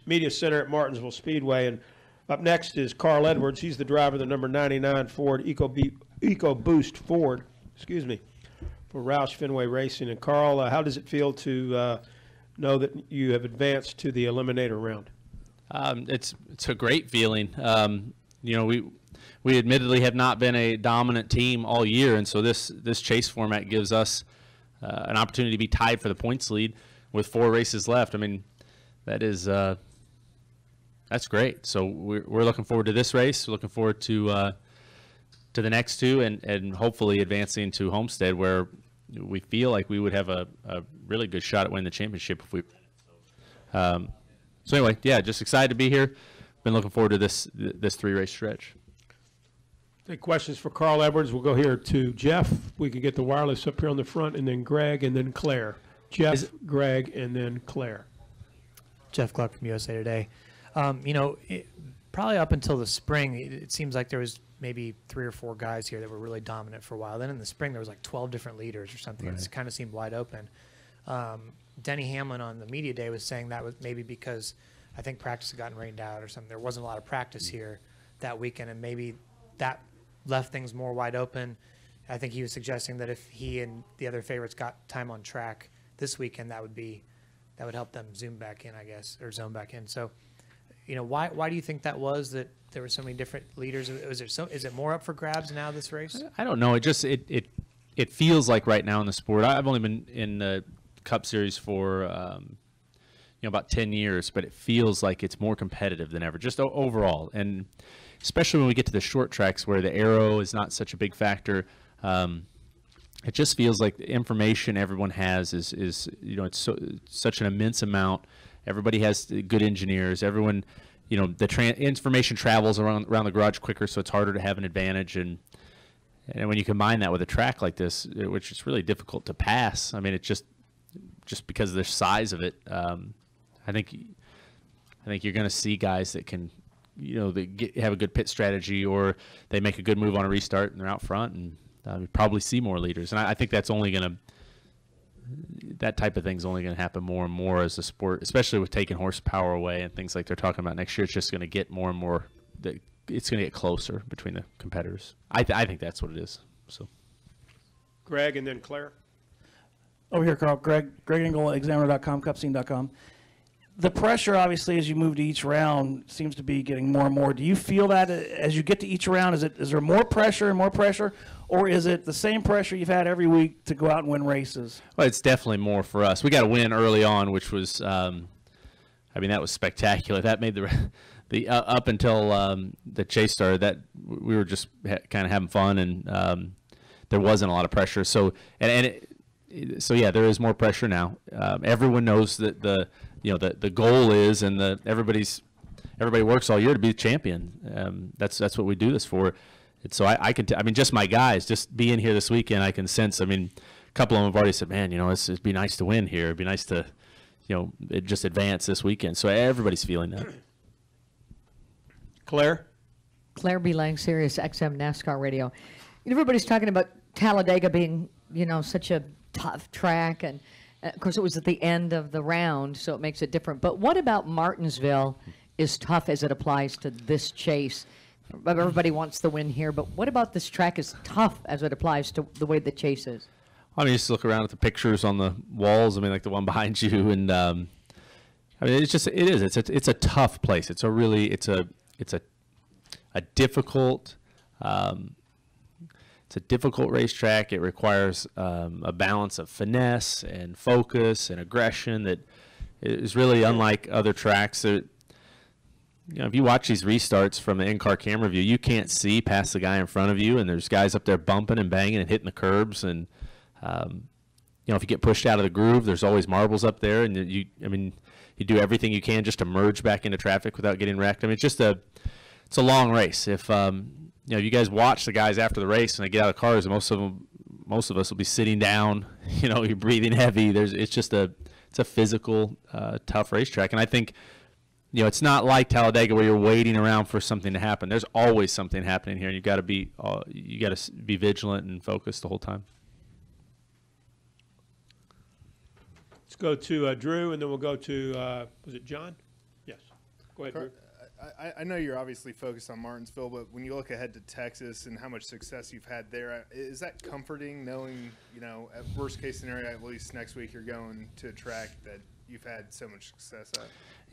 Media Center at Martinsville Speedway. And up next is Carl Edwards. He's the driver of the number 99 Ford EcoBoost Ford, for Roush Fenway Racing. And Carl, how does it feel to know that you have advanced to the Eliminator round? It's a great feeling. You know, we admittedly have not been a dominant team all year, and so this chase format gives us an opportunity to be tied for the points lead with 4 races left. I mean, that is that's great. So we're looking forward to this race. We're looking forward to the next 2, and hopefully advancing to Homestead, where we feel like we would have a really good shot at winning the championship if we. So anyway, yeah, just excited to be here. Been looking forward to this 3-race stretch. Take questions for Carl Edwards. We'll go here to Jeff. We can get the wireless up here on the front, and then Greg, and then Claire. Jeff, Greg, and then Claire. Jeff Gluck from USA Today. You know, probably up until the spring, it seems like there was maybe 3 or 4 guys here that were really dominant for a while. Then in the spring, there was like 12 different leaders or something. Right. It kind of seemed wide open. Denny Hamlin on the media day was saying that was maybe because I think practice had gotten rained out or something. There wasn't a lot of practice here that weekend, and maybe that left things more wide open. I think he was suggesting that if he and the other favorites got time on track this weekend, that would help them zoom back in, I guess, or zone back in. So, you know, why do you think that was, that there were so many different leaders? Is it more up for grabs now, this race? I don't know. It feels like right now in the sport. I've only been in the Cup Series for about 10 years, but it feels like it's more competitive than ever, just overall. And especially when we get to the short tracks where the aero is not such a big factor, it just feels like the information everyone has is it's such an immense amount. Everybody has good engineers. Everyone, the information travels around the garage quicker, so it's harder to have an advantage. And when you combine that with a track like this, which is really difficult to pass, I mean, it's just because of the size of it, I think you're going to see guys that can, have a good pit strategy, or they make a good move on a restart and they're out front, and you probably see more leaders. And I think that's only going to, that type of thing's only going to happen more and more as the sport, especially with taking horsepower away and things like they're talking about next year. It's just going to get more and more, it's going to get closer between the competitors. I think that's what it is. So, Greg, and then Claire. Over here, Carl. Greg Engel, Examiner.com, Cupscene.com. The pressure, obviously, as you move to each round, seems to be getting more and more. Do you feel that as you get to each round? Is there more pressure and more pressure, or is it the same pressure you've had every week to go out and win races? Well, it's definitely more for us. We got to win early on, which was, that was spectacular. That made the up until the chase started, that we were just kind of having fun, and there wasn't a lot of pressure. So so yeah, there is more pressure now. Everyone knows that the goal is, and everybody works all year to be the champion. That's what we do this for. And so I can just my guys, just being here this weekend, I can sense. I mean, a couple of them have already said, man, it'd be nice to win here. It'd be nice to, just advance this weekend. So everybody's feeling that. Claire B. Lang, Sirius XM NASCAR Radio. Everybody's talking about Talladega being, such a tough track, and of course it was at the end of the round, so it makes it different. But what about Martinsville is tough as it applies to this chase? Everybody wants the win here, but what about this track is tough as it applies to the way the chase is? I mean, just look around at the pictures on the walls. I mean, like the one behind you, and it's a tough place. It's a difficult. It's a difficult racetrack. It requires a balance of finesse and focus and aggression that is really unlike other tracks. That, if you watch these restarts from the in-car camera view, you can't see past the guy in front of you, and there's guys up there bumping and banging and hitting the curbs. And if you get pushed out of the groove, there's always marbles up there, and you do everything you can just to merge back into traffic without getting wrecked. I mean, it's a long race. If you guys watch the guys after the race and they get out of the cars, and most of us will be sitting down. You're breathing heavy. It's a physical, tough racetrack, and I think, it's not like Talladega where you're waiting around for something to happen. There's always something happening here, and you got to be vigilant and focused the whole time. Let's go to Drew, and then we'll go to was it John? Yes. Go ahead, Drew. I know you're obviously focused on Martinsville, but when you look ahead to Texas and how much success you've had there, is that comforting knowing, you know, at worst case scenario, at least next week you're going to a track that you've had so much success at?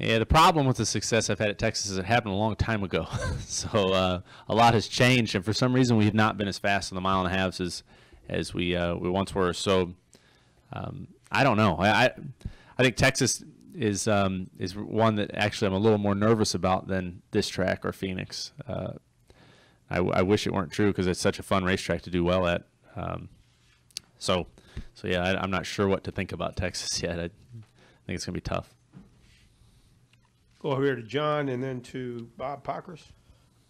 Yeah, the problem with the success I've had at Texas is it happened a long time ago. So a lot has changed, and for some reason we have not been as fast on the mile and a halves as we once were. So I don't know. I think Texas is one that actually I'm a little more nervous about than this track or Phoenix. I wish it weren't true because it's such a fun racetrack to do well at. So yeah, I'm not sure what to think about Texas yet. I think it's gonna be tough. Go over here to John and then to Bob Pockers.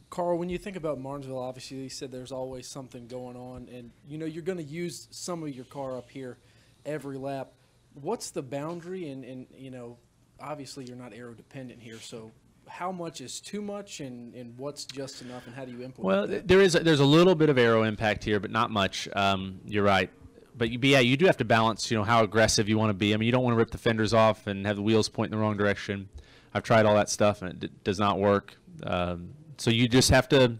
Carl, when you think about Martinsville, obviously you said there's always something going on, and you know you're going to use some of your car up here every lap. What's the boundary? And you know, obviously you're not aero dependent here, so how much is too much, and what's just enough, and how do you implement Well, that? there's a little bit of aero impact here, but not much. You're right. But yeah, you do have to balance, you know, how aggressive you want to be. I mean, you don't want to rip the fenders off and have the wheels point in the wrong direction. I've tried all that stuff, and it does not work. So you just have to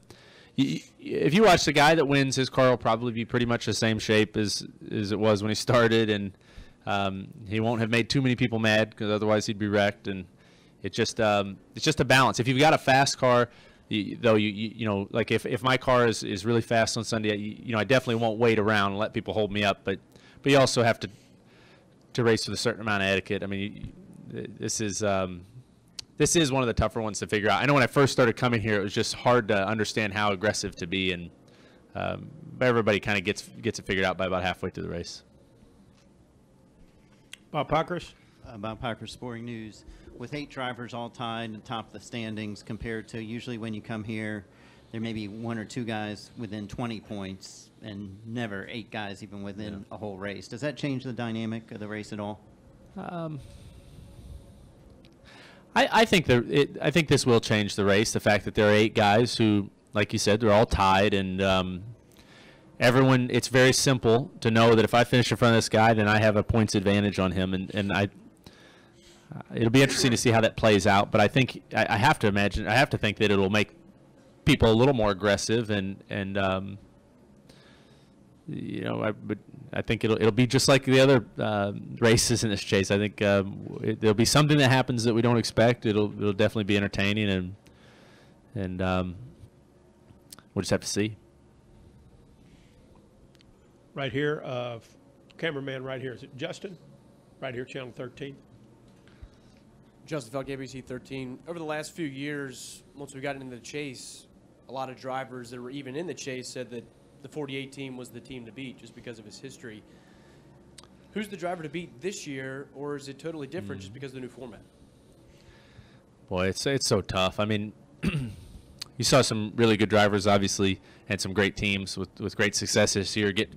if you watch the guy that wins, his car will probably be pretty much the same shape as it was when he started, and he won't have made too many people mad because otherwise he'd be wrecked. And it's just a balance. If you've got a fast car, you know, like if my car is really fast on Sunday, you know, I definitely won't wait around and let people hold me up. But you also have to race with a certain amount of etiquette. I mean, this is one of the tougher ones to figure out. I know when I first started coming here, it was just hard to understand how aggressive to be, and but everybody kind of gets it figured out by about halfway through the race. Bob Pockers. Bob Parker, Sporting News. With 8 drivers all tied at the top of the standings, compared to usually when you come here, there may be 1 or 2 guys within 20 points, and never 8 guys even within a whole race. Does that change the dynamic of the race at all? I think I think this will change the race. The fact that there are 8 guys who, like you said, they're all tied, and everyone. It's very simple to know that if I finish in front of this guy, then I have a points advantage on him, and it'll be interesting to see how that plays out. But I think I have to think that it'll make people a little more aggressive, and you know, I think it'll be just like the other races in this chase. I think there'll be something that happens that we don't expect. It'll definitely be entertaining, and we'll just have to see. Right here, cameraman right here. Is it Justin? Right here, channel 13. Justin Felk, ABC 13. Over the last few years, once we got into the chase, a lot of drivers that were even in the chase said that the 48 team was the team to beat just because of his history. Who's the driver to beat this year, or is it totally different just because of the new format? Boy, it's so tough. I mean, you saw some really good drivers, obviously, and some great teams with great success this year get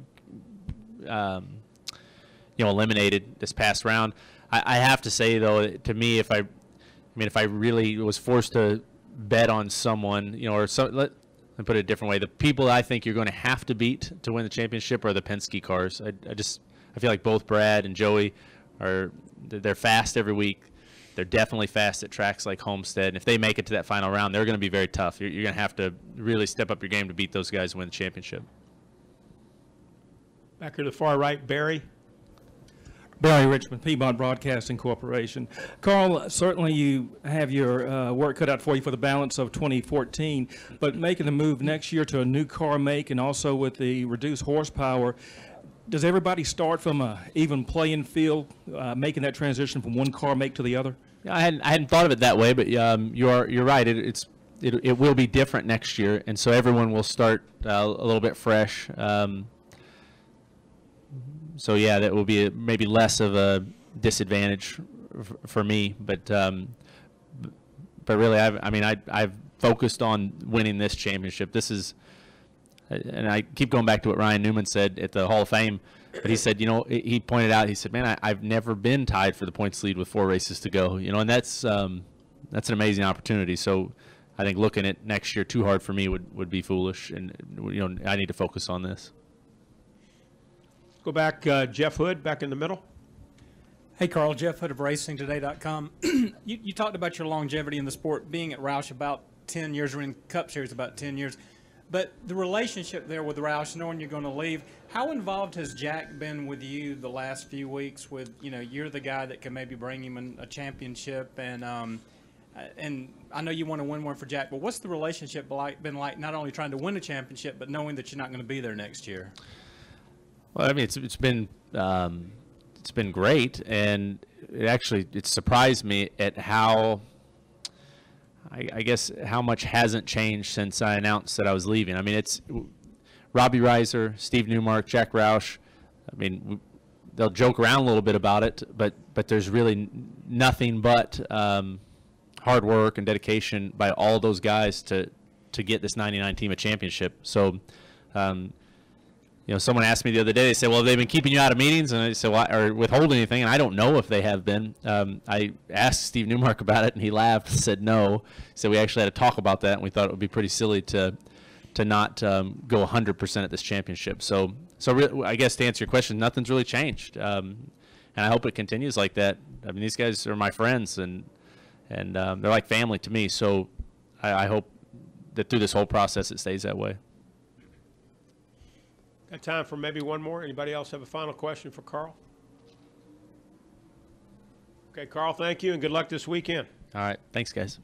eliminated this past round. I have to say, though, to me, if I really was forced to bet on someone, you know, or so, let me put it a different way, the people I think you're going to have to beat to win the championship are the Penske cars. I feel like both Brad and Joey they're fast every week. They're definitely fast at tracks like Homestead, and if they make it to that final round, they're going to be very tough. You're going to have to really step up your game to beat those guys and win the championship. Back here to the far right, Barry. Barry Richmond, Piedmont Broadcasting Corporation. Carl, certainly you have your work cut out for you for the balance of 2014, but making the move next year to a new car make and also with the reduced horsepower, does everybody start from an even playing field, making that transition from one car make to the other? I hadn't thought of it that way, but you're right. It will be different next year, and so everyone will start a little bit fresh. So yeah, that will be maybe less of a disadvantage for me, but really, I've focused on winning this championship. This is, and I keep going back to what Ryan Newman said at the Hall of Fame, but he said, you know, he pointed out, he said, man, I've never been tied for the points lead with 4 races to go, you know, and that's an amazing opportunity. So I think looking at next year too hard for me would be foolish, and you know, I need to focus on this. Go back, Jeff Hood, back in the middle. Hey, Carl, Jeff Hood of RacingToday.com. You talked about your longevity in the sport, being at Roush about 10 years, or in Cup Series about 10 years. But the relationship there with Roush, knowing you're going to leave, how involved has Jack been with you the last few weeks with, you're the guy that can maybe bring him a championship, and I know you want to win one for Jack, but what's the relationship been like, not only trying to win a championship, but knowing that you're not going to be there next year? Well, I mean, it's been great, and it surprised me at how, I guess, how much hasn't changed since I announced that I was leaving. I mean, it's Robbie Reiser, Steve Newmark, Jack Roush. I mean, they'll joke around a little bit about it, but there's really nothing but hard work and dedication by all those guys to get this '99 team a championship. So, someone asked me the other day, they said, well, have they been keeping you out of meetings? And I said, well, or withholding anything? And I don't know if they have been. I asked Steve Newmark about it, and he laughed and said no. So we actually had to talk about that, and we thought it would be pretty silly to not go 100% at this championship. So I guess to answer your question, nothing's really changed. And I hope it continues like that. I mean, these guys are my friends, and they're like family to me. So I hope that through this whole process it stays that way. Got time for maybe one more. Anybody else have a final question for Carl? Okay, Carl, thank you, and good luck this weekend. All right. Thanks, guys.